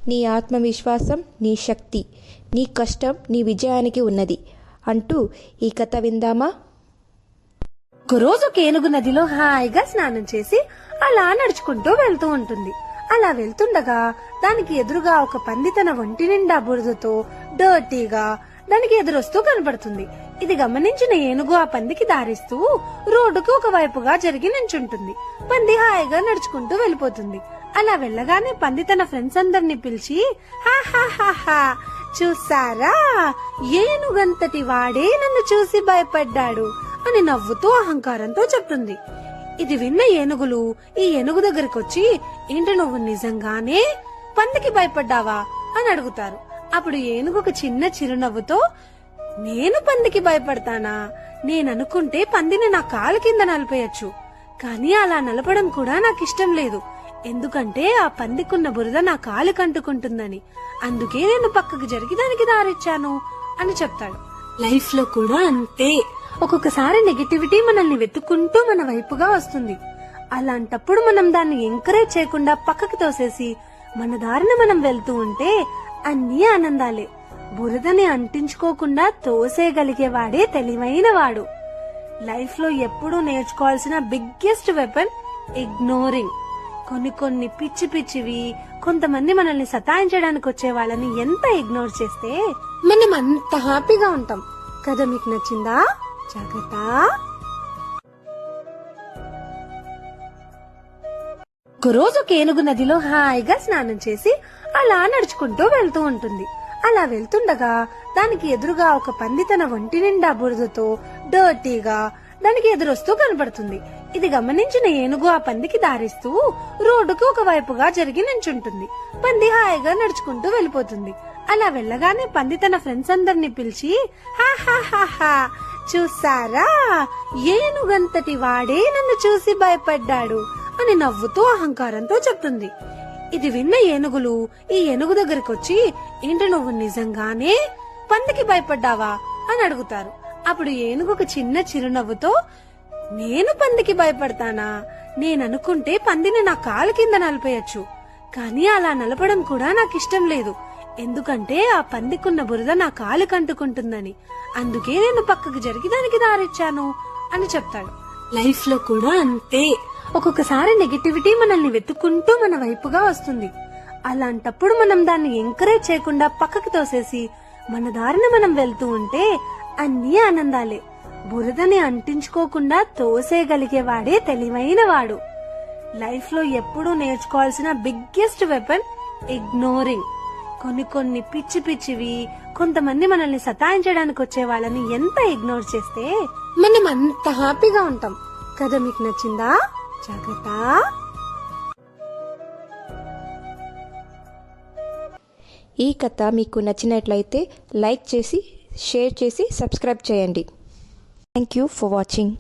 నీ ఆత్మవిశ్వాసం, నీ శక్తి, నీ కష్టం నీ విజయానికి ఉన్నది అంటూ ఈ కథ విందామా? ఒకరోజు ఒక ఏనుగు నదిలో హాయిగా స్నానం చేసి అలా నడుచుకుంటూ వెళ్తూ ఉంటుంది. అలా వెళ్తుండగా దానికి ఎదురుగా ఒక పంది తన ఒంటి నిండా బురదతో డర్టీగా దానికి ఎదురొస్తూ కనబడుతుంది. ఇది గమనించిన ఏనుగు ఆ పందికి దారిస్తూ రోడ్డుకు ఒక వైపుగా జరిగి నించుంటుంది. పంది హాయిగా నడుచుకుంటూ వెళ్ళిపోతుంది. అలా వెళ్ళగానే పంది తన ఫ్రెండ్స్ అందరినీ పిలిచి హా చూసారా, ఏనుగంతటి వాడే నన్ను చూసి భయపడ్డాడు అని నవ్వుతూ అహంకారంతో చెప్తుంది. ఇది విన్న ఏనుగులు ఈ ఏనుగు దగ్గరికి వచ్చి, ఏంటి నువ్వు నిజంగానే పందికి భయపడ్డావా అని అడుగుతారు. అప్పుడు ఏనుగు ఒక చిన్న చిరునవ్వుతో, నేను పందికి భయపడతానా? నేననుకుంటే పందిని నా కాలు కింద నలిపేయచ్చు, కానీ అలా నలపడం కూడా నాకు ఇష్టం లేదు. ఎందుకంటే ఆ పందికున్న బురద నా కాలు కంటుకుంటుందని. అందుకే నేను పక్కకు జరిగి దానికి దారిచ్చాను అని చెప్తాడు. లైఫ్ లో కూడా అంతే. ఒక్కొక్కసారి నెగటివిటీ మనల్ని వెతుక్కుంటూ మన వైపుగా వస్తుంది. అలాంటప్పుడు మనం దాన్ని ఎంకరేజ్ చేయకుండా పక్కకు తోసేసి మన దారిన మనం వెళ్తూ ఉంటే అన్నీ ఆనందాలే. బురదని అంటించుకోకుండా తోసేయగలిగేవాడే తెలివైన వాడు. లైఫ్ లో ఎప్పుడూ నేర్చుకోవాల్సిన బిగ్గెస్ట్ వెపన్ ఇగ్నోరింగ్. కొన్ని పిచ్చివి కొంతమంది మనల్ని సతాయించడానికి వచ్చే వాళ్ళని ఎంత ఇగ్నోర్ చేస్తే మనం అంత హ్యాపీగా ఉంటాం కదా. మీకు నచ్చిందా? జాగ్రత్త. ఒకరోజు ఒక ఏనుగు నదిలో హాయిగా స్నానం చేసి అలా నడుచుకుంటూ వెళ్తూ ఉంటుంది. అలా వెళ్తుండగా దానికి ఎదురుగా ఒక పంది తన ఒంటి నిండా బురదతో డర్టీగా దానికి ఎదురొస్తూ కనబడుతుంది. ఇది గమనించిన ఏనుగు ఆ పందికి దారిస్తూ రోడ్డుకు ఒక వైపుగా జరిగి నించుంటుంది. పంది హాయిగా నడుచుకుంటూ వెళ్ళిపోతుంది. అలా వెళ్ళగానే పంది తన ఫ్రెండ్స్ అందరినీ పిలిచి హా చూసారా, ఏనుగంతటి వాడే నన్ను చూసి భయపడ్డాడు అని నవ్వుతూ అహంకారంతో చెప్తుంది. ఇది విన్న ఏనుగులు ఈ ఏనుగు దగ్గరికి వచ్చి, ఏంటి నువ్వు నిజంగానే పందికి భయపడ్డావా అని అడుగుతారు. అప్పుడు ఏనుగు ఒక చిన్న చిరునవ్వుతో, నేను పందికి భయపడతానా? నేననుకుంటే పందిని నా కాలు కింద నలిపేయచ్చు, కానీ అలా నలపడం కూడా నాకు ఇష్టం లేదు. ఎందుకంటే ఆ పందికున్న బురద నా కాలు కంటుకుంటుందని. అందుకే నేను పక్కకు జరిగి దానికి దారిచ్చాను అని చెప్తాడు. లైఫ్ లో కూడా అంతే. ఒక్కొక్కసారి నెగటివిటీ మనల్ని వెతుక్కుంటూ మన వైపుగా వస్తుంది. అలాంటప్పుడు మనం దాన్ని ఎంకరేజ్ చేయకుండా పక్కకు తోసేసి మన దారిన మనం వెళ్తూ ఉంటే అన్నీ ఆనందాలే. బురదని అంటించుకోకుండా తోసేయగలిగేవాడే తెలివైన వాడు. లైఫ్ లో ఎప్పుడూ నేర్చుకోవాల్సిన బిగ్గెస్ట్ వెపన్ ఇగ్నోరింగ్. కొన్ని పిచ్చివి కొంతమంది మనల్ని సతాయించడానికి వచ్చే వాళ్ళని ఎంత ఇగ్నోర్ చేస్తే మనం అంత హ్యాపీగా ఉంటాం కదా. మీకు నచ్చిందా? జాగ్రత్త. ఈ కథ మీకు నచ్చినట్లయితే లైక్ చేసి, షేర్ చేసి, సబ్స్క్రైబ్ చేయండి. Thank you for watching.